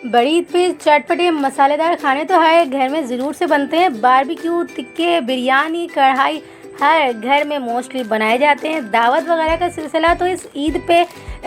बड़ी ईद पे चटपटे मसालेदार खाने तो हर घर में ज़रूर से बनते हैं। बारबेक्यू, टिक्के, बिरयानी, कढ़ाई हर घर में मोस्टली बनाए जाते हैं। दावत वगैरह का सिलसिला तो इस ईद पे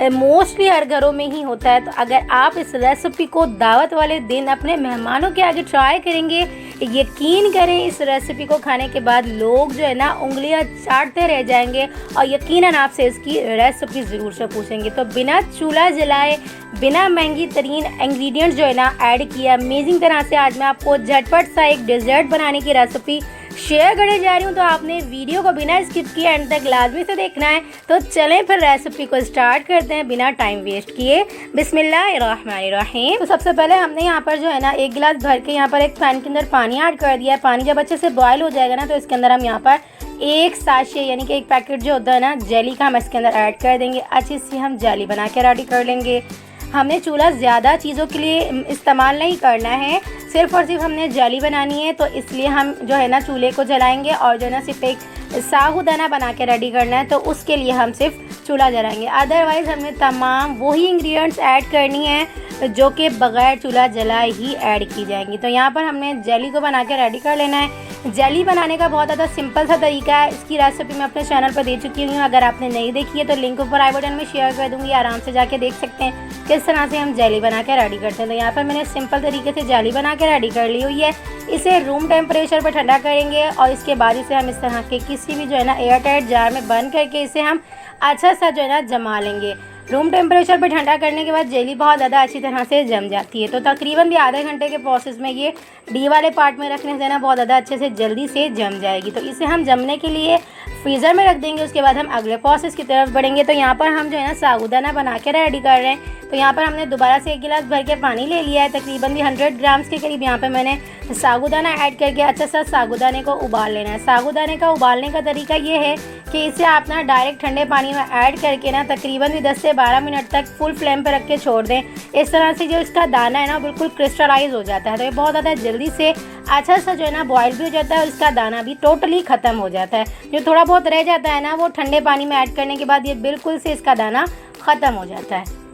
मोस्टली हर घरों में ही होता है। तो अगर आप इस रेसिपी को दावत वाले दिन अपने मेहमानों के आगे ट्राई करेंगे, यकीन करें इस रेसिपी को खाने के बाद लोग जो है ना उंगलियां चाटते रह जाएंगे और यकीनन आपसे इसकी रेसिपी ज़रूर से पूछेंगे। तो बिना चूल्हा जलाए, बिना महंगी तरीन इंग्रेडिएंट्स जो है ना ऐड किया, अमेजिंग तरह से आज मैं आपको झटपट सा एक डिज़र्ट बनाने की रेसिपी शेयर करने जा रही हूँ। तो आपने वीडियो को बिना स्किप किए एंड तक लाजमी से देखना है। तो चलें फिर रेसिपी को स्टार्ट करते हैं बिना टाइम वेस्ट किए। बिस्मिल्लाहिर्रहमानिर्रहीम। तो सबसे पहले हमने यहाँ पर जो है ना 1 गिलास भर के यहाँ पर एक पैन के अंदर पानी ऐड कर दिया है। पानी जब अच्छे से बॉयल हो जाएगा ना तो इसके अंदर हम यहाँ पर 1 साशे यानी कि 1 पैकेट जो होता है ना जेली का, हम इसके अंदर ऐड कर देंगे। अच्छी सी हम जेली बना के रेडी कर लेंगे। हमने चूल्हा ज़्यादा चीज़ों के लिए इस्तेमाल नहीं करना है, सिर्फ़ और सिर्फ हमने जेली बनानी है। तो इसलिए हम जो है ना चूल्हे को जलाएंगे और जो है ना सिर्फ एक साबूदाना बना के रेडी करना है। तो उसके लिए हम सिर्फ चूल्हा जलाएंगे। अदरवाइज़ हमें तमाम वही इंग्रेडिएंट्स ऐड करनी है जो कि बग़ैर चूल्हा जलाए ही ऐड की जाएंगी। तो यहाँ पर हमने जेली को बना के रेडी कर लेना है। जेली बनाने का बहुत ज़्यादा सिंपल सा तरीका है। इसकी रेसिपी मैं अपने चैनल पर दे चुकी हूँ। अगर आपने नहीं देखी है तो लिंक ऊपर आई बटन में शेयर कर दूँगी, आराम से जाके देख सकते हैं किस तरह से हम जेली बना के रेडी करते हैं। तो यहाँ पर मैंने सिंपल तरीके से जेली बना के रेडी कर ली हुई है। इसे रूम टेम्परेचर पर ठंडा करेंगे और इसके बाद इसे हम इस तरह के किसी भी जो है ना एयर टाइट जार में बंद करके इसे हम अच्छा सा जो है ना जमा लेंगे। रूम टेम्परेचर पर ठंडा करने के बाद जेली बहुत ज़्यादा अच्छी तरह से जम जाती है। तो तकरीबन भी आधे घंटे के प्रोसेस में ये डी वाले पार्ट में रखने से ना बहुत ज़्यादा अच्छे से जल्दी से जम जाएगी। तो इसे हम जमने के लिए फ्रीज़र में रख देंगे। उसके बाद हम अगले प्रोसेस की तरफ बढ़ेंगे। तो यहाँ पर हम जो है ना साबूदाना बना के रेडी कर रहे हैं। तो यहाँ पर हमने दोबारा से 1 गिलास भर के पानी ले लिया है। तकरीबन भी 100 ग्राम्स के करीब यहाँ पर मैंने साबूदाना ऐड करके अच्छा सा साबूदाने को उबाल लेना है। साबूदाने का उबालने का तरीका ये है कि इसे आप ना डायरेक्ट ठंडे पानी में ऐड करके ना तकरीबन भी 10 से 12 मिनट तक फुल फ्लेम पर रख के छोड़ दें। इस तरह से जो इसका दाना है ना बिल्कुल क्रिस्टलाइज हो जाता है। तो ये बहुत ज़्यादा जल्दी से अच्छा सा जो है ना बॉयल भी हो जाता है और इसका दाना भी टोटली ख़त्म हो जाता है। जो थोड़ा बहुत रह जाता है ना वो ठंडे पानी में ऐड करने के बाद ये बिल्कुल से इसका दाना ख़त्म हो जाता है।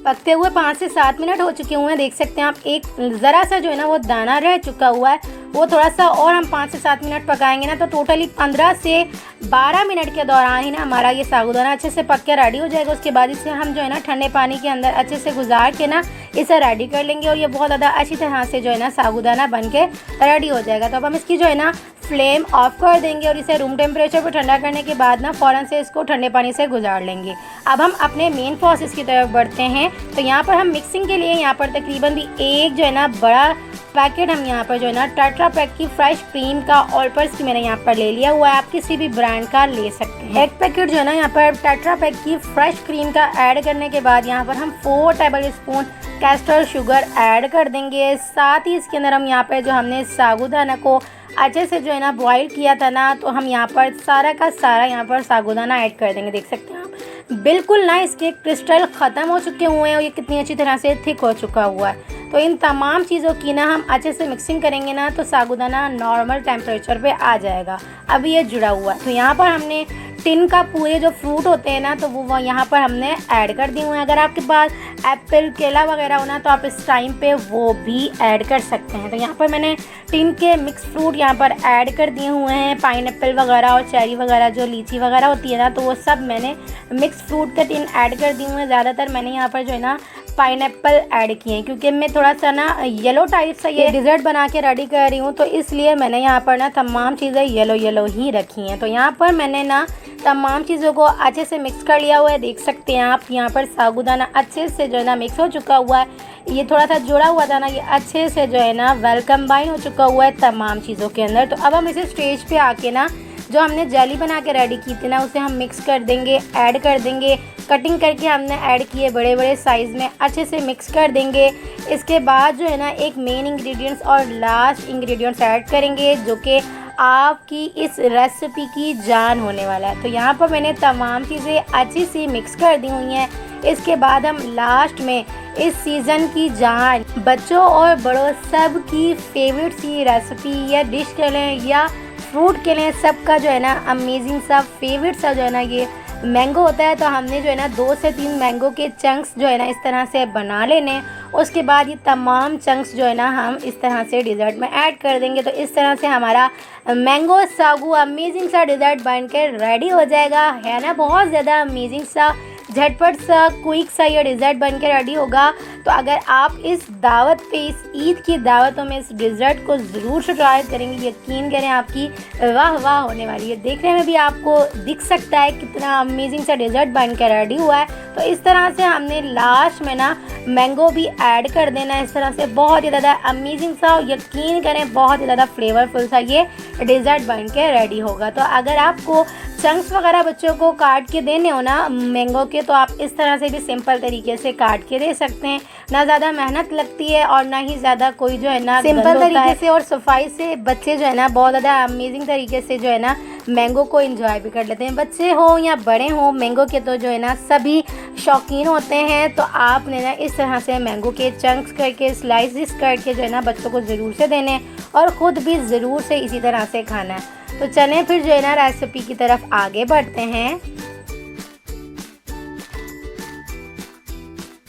पकते हुए 5 से 7 मिनट हो चुके हुए हैं। देख सकते हैं आप एक ज़रा सा जो है ना वो दाना रह चुका हुआ है। वो थोड़ा सा और हम 5 से 7 मिनट पकाएंगे ना तो टोटली 15 से 12 मिनट के दौरान ही ना हमारा ये साबूदाना अच्छे से पक के रेडी हो जाएगा। उसके बाद इसे हम जो है ना ठंडे पानी के अंदर अच्छे से गुजार के ना इसे रेडी कर लेंगे और ये बहुत ज़्यादा अच्छी तरह से जो है ना साबूदाना बन के रेडी हो जाएगा। तो अब हम इसकी जो है ना फ्लेम ऑफ कर देंगे और इसे रूम टेम्परेचर पर ठंडा करने के बाद ना फ़ौरन से इसको ठंडे पानी से गुजार लेंगे। अब हम अपने मेन प्रोसेस की तरफ बढ़ते हैं। तो यहाँ पर हम मिक्सिंग के लिए यहाँ पर तकरीबन भी एक जो है ना बड़ा पैकेट हम यहाँ पर जो है ना टेट्रा पैक की फ्रेश क्रीम का ऑल पर्स की मैंने यहाँ पर ले लिया हुआ है। आप किसी भी ब्रांड का ले सकते हैं। 1 पैकेट जो है ना यहाँ पर टेट्रा पैक की फ्रेश क्रीम का ऐड करने के बाद यहाँ पर हम 4 table spoon castor sugar add कर देंगे। साथ ही इसके अंदर हम यहाँ पर जो हमने साबूदाना को अच्छे से जो है ना बॉईल किया था ना तो हम यहाँ पर सारा का सारा यहाँ पर साबूदाना ऐड कर देंगे। देख सकते हैं आप बिल्कुल ना इसके क्रिस्टल ख़त्म हो चुके हुए हैं और ये कितनी अच्छी तरह से थिक हो चुका हुआ है। तो इन तमाम चीज़ों की ना हम अच्छे से मिक्सिंग करेंगे ना तो साबूदाना नॉर्मल टेम्परेचर पे आ जाएगा। अभी ये जुड़ा हुआ है। तो यहाँ पर हमने टिन का पूरे जो फ्रूट होते हैं ना तो वो यहाँ पर हमने ऐड कर दिए हुए हैं। अगर आपके पास एप्पल, केला वगैरह हो ना तो आप इस टाइम पे वो भी ऐड कर सकते हैं। तो यहाँ पर मैंने टिन के मिक्स फ्रूट यहाँ पर ऐड कर दिए हुए हैं। पाइनएप्पल वगैरह और चेरी वगैरह जो लीची वगैरह होती है ना तो वो सब मैंने मिक्स फ्रूट के टिन ऐड कर दिए हुए हैं। ज़्यादातर मैंने यहाँ पर जो है ना पाइनएप्पल ऐड किए हैं क्योंकि मैं थोड़ा सा ना येलो टाइप सा ये डिज़र्ट बना के रेडी कर रही हूँ। तो इसलिए मैंने यहाँ पर ना तमाम चीज़ें येलो ही रखी हैं। तो यहाँ पर मैंने ना तमाम चीज़ों को अच्छे से मिक्स कर लिया हुआ है। देख सकते हैं आप यहाँ पर साबूदाना अच्छे से जो है ना मिक्स हो चुका हुआ है। ये थोड़ा सा जुड़ा हुआ था ना ये अच्छे से जो है ना वेल कंबाइन हो चुका हुआ है तमाम चीज़ों के अंदर। तो अब हम इसे स्टेज पे आके ना जो हमने जेली बना के रेडी की थी ना उसे हम मिक्स कर देंगे, ऐड कर देंगे। कटिंग करके हमने ऐड किए बड़े बड़े साइज़ में, अच्छे से मिक्स कर देंगे। इसके बाद जो है ना एक मेन इंग्रेडिएंट्स और लास्ट इंग्रेडिएंट्स ऐड करेंगे जो कि आपकी इस रेसिपी की जान होने वाला है। तो यहाँ पर मैंने तमाम चीज़ें अच्छी सी मिक्स कर दी हुई हैं। इसके बाद हम लास्ट में इस सीज़न की जान बच्चों और बड़ों सब की फेवरेट सी रेसिपी या डिश कह लें या फ्रूट के लिए सबका जो है ना अमेजिंग सा फेवरेट सा जो है ना ये मैंगो होता है, तो हमने जो है ना 2 से 3 मैंगो के चंक्स जो है ना इस तरह से बना लेने। उसके बाद ये तमाम चंक्स जो है ना हम इस तरह से डिज़र्ट में ऐड कर देंगे। तो इस तरह से हमारा मैंगो सागू अमेजिंग सा डिज़र्ट बनकर रेडी हो जाएगा, है ना। बहुत ज़्यादा अमेजिंग सा, झटपट सा, क्विक सा ये डिज़र्ट बनकर रेडी होगा। तो अगर आप इस दावत पे, इस ईद की दावतों में इस डिज़र्ट को ज़रूर से ट्राई करेंगे, यकीन करें आपकी वाह वाह होने वाली है। देखने में भी आपको दिख सकता है कितना अमेजिंग सा डिज़र्ट बनकर रेडी हुआ है। तो इस तरह से हमने लास्ट में ना मैंगो भी ऐड कर देना है। इस तरह से बहुत ही ज़्यादा अमेजिंग सा, यकीन करें बहुत ही ज़्यादा फ्लेवरफुल सा ये डिज़र्ट बनकर रेडी होगा। तो अगर आपको चंक्स वगैरह बच्चों को काट के देने हो ना मैंगो के, तो आप इस तरह से भी सिंपल तरीके से काट के दे सकते हैं। ना ज़्यादा मेहनत लगती है और ना ही ज़्यादा कोई जो है ना, सिंपल तरीके से और सफाई से बच्चे जो है ना बहुत ज़्यादा अमेजिंग तरीके से जो है ना मैंगो को एंजॉय भी कर लेते हैं। बच्चे हो या बड़े हो, मैंगो के तो जो है ना सभी शौकीन होते हैं। तो आपने ना इस तरह से मैंगो के चंक्स करके, स्लाइसिस करके जो है ना बच्चों को ज़रूर से देने और ख़ुद भी ज़रूर से इसी तरह से खाना है। तो चलें फिर जो है ना रेसिपी की तरफ आगे बढ़ते हैं।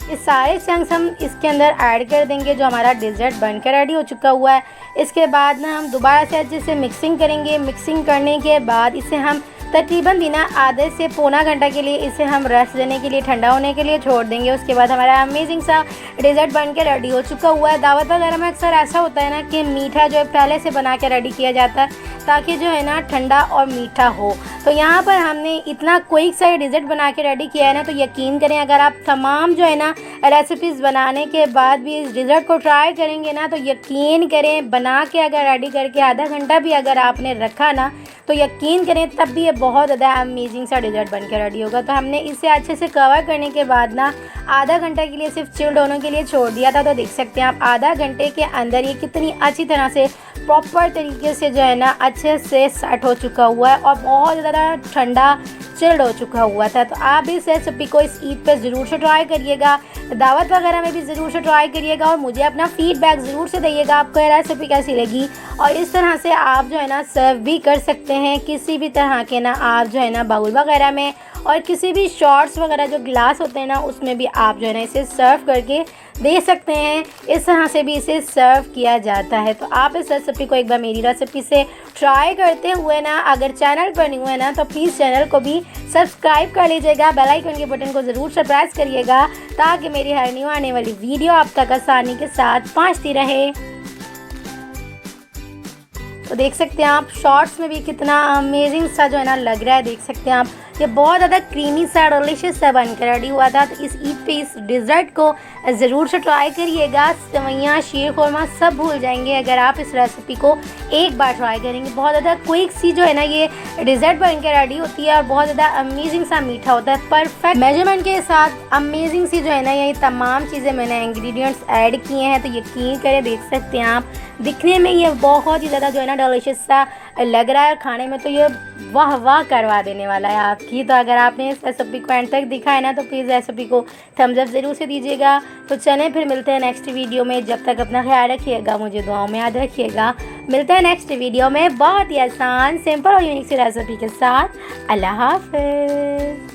ये सारे चंक्स हम इसके अंदर ऐड कर देंगे जो हमारा डिज़र्ट बनकर रेडी हो चुका हुआ है। इसके बाद ना हम दोबारा से अच्छे से मिक्सिंग करेंगे। मिक्सिंग करने के बाद इसे हम तकरीबन भी ना आधे से पौना घंटा के लिए इसे हम रेस्ट देने के लिए, ठंडा होने के लिए छोड़ देंगे। उसके बाद हमारा अमेजिंग सा डिज़र्ट बनकर रेडी हो चुका हुआ है। दावत वगैरह में अक्सर ऐसा होता है ना कि मीठा जो है पहले से बना के रेडी किया जाता है ताकि जो है ना ठंडा और मीठा हो। तो यहाँ पर हमने इतना क्विक सा डिज़र्ट बना के रेडी किया है ना, तो यकीन करें अगर आप तमाम जो है ना रेसिपीज़ बनाने के बाद भी इस डिज़र्ट को ट्राई करेंगे ना, तो यकीन करें बना के अगर रेडी करके आधा घंटा भी अगर आपने रखा ना, तो यकीन करें तब भी ये बहुत ज़्यादा अमेजिंग सा डिज़र्ट बनकर रेडी होगा। तो हमने इसे अच्छे से कवर करने के बाद ना आधा घंटा के लिए सिर्फ चिल्ड होने के लिए छोड़ दिया था। तो देख सकते हैं आप आधा घंटे के अंदर ये कितनी अच्छी तरह से प्रॉपर तरीके से जो है ना अच्छे से सेट हो चुका हुआ है और बहुत ज़्यादा ठंडा चिल्ड हो चुका हुआ था। तो आप इस रेसिपी को इस ईद पे ज़रूर से ट्राई करिएगा, दावत वगैरह में भी ज़रूर से ट्राई करिएगा और मुझे अपना फीडबैक ज़रूर से दीजिएगा आपको ये रेसिपी कैसी लगी। और इस तरह से आप जो है ना सर्व भी कर सकते हैं किसी भी तरह के ना, आप जो है ना बाउल वगैरह में और किसी भी शॉर्ट्स वगैरह जो गिलास होते हैं ना उसमें भी आप जो है ना इसे सर्व करके दे सकते हैं। इस तरह से भी इसे सर्व किया जाता है। तो आप इस रेसिपी को एक बार मेरी रेसिपी से ट्राई करते हुए ना, अगर चैनल पर नहीं हुए ना तो प्लीज़ चैनल को भी सब्सक्राइब कर लीजिएगा, बेल आइकन के बटन को ज़रूर से प्रेस करिएगा ताकि मेरी हर न्यू आने वाली वीडियो आप तक आसानी के साथ पहुंचती रहे। तो देख सकते हैं आप शॉर्ट्स में भी कितना अमेजिंग सा जो है ना लग रहा है। देख सकते हैं आप ये बहुत ज़्यादा क्रीमी सा, डिलीशियस सा बनकर रेडी हुआ था। तो इस ईद पे इस डिज़र्ट को ज़रूर से ट्राई करिएगा। सेवइयाँ, शीर खुरमा सब भूल जाएंगे अगर आप इस रेसिपी को एक बार ट्राई करेंगे। बहुत ज़्यादा क्विक सी जो है ना ये डिज़र्ट बनकर रेडी होती है और बहुत ज़्यादा अमेजिंग सा मीठा होता है। परफेक्ट मेजरमेंट के साथ अमेजिंग सी जो है ना ये तमाम चीज़ें मैंने इंग्रेडिएंट्स ऐड किए हैं। तो यकीन करें देख सकते हैं आप दिखने में ये बहुत ही ज़्यादा जो है ना डिलीशियस सा लग रहा है और खाने में तो ये वाह वाह करवा देने वाला है आपकी। तो अगर आपने इस रेसिपी को एंड तक दिखा है ना तो प्लीज़ रेसिपी को थम्स अप ज़रूर से दीजिएगा। तो चलें फिर मिलते हैं नेक्स्ट वीडियो में। जब तक अपना ख्याल रखिएगा, मुझे दुआओं में याद रखिएगा। मिलते हैं नेक्स्ट वीडियो में बहुत ही आसान, सिंपल और यूनिक सी रेसिपी के साथ। अल्लाह हाफ़िज़।